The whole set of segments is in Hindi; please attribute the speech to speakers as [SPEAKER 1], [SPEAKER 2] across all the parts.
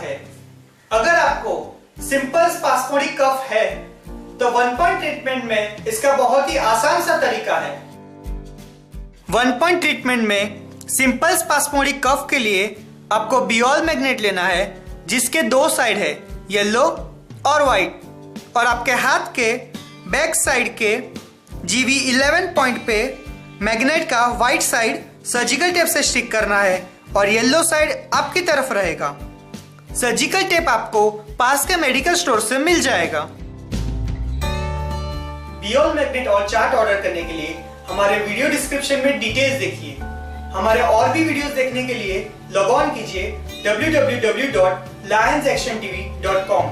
[SPEAKER 1] बात है, अगर आपको सिंपल स्पास्मोडिक कफ है तो 1 पॉइंट ट्रीटमेंट में इसका बहुत ही आसान सा तरीका है। 1 पॉइंट ट्रीटमेंट में सिंपल स्पास्मोडिक कफ के लिए आपको बियोल मैग्नेट लेना है जिसके 2 साइड है, येलो और व्हाइट, और आपके हाथ के बैक साइड के GV11 पॉइंट पे मैग्नेट का व्हाइट साइड सर्जिकल टेप से स्टिक करना है और येलो साइड आपकी तरफ रहेगा। सर्जिकल टेप आपको पास के मेडिकल स्टोर से मिल जाएगा। बियोल मैग्नेट और चार्ट ऑर्डर करने के लिए हमारे वीडियो डिस्क्रिप्शन में डिटेल्स देखिए। हमारे और भी वीडियोस देखने के लिए लॉग ऑन कीजिए www.lionsactiontv.com।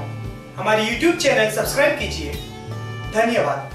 [SPEAKER 1] हमारे YouTube चैनल सब्सक्राइब कीजिए। धन्यवाद।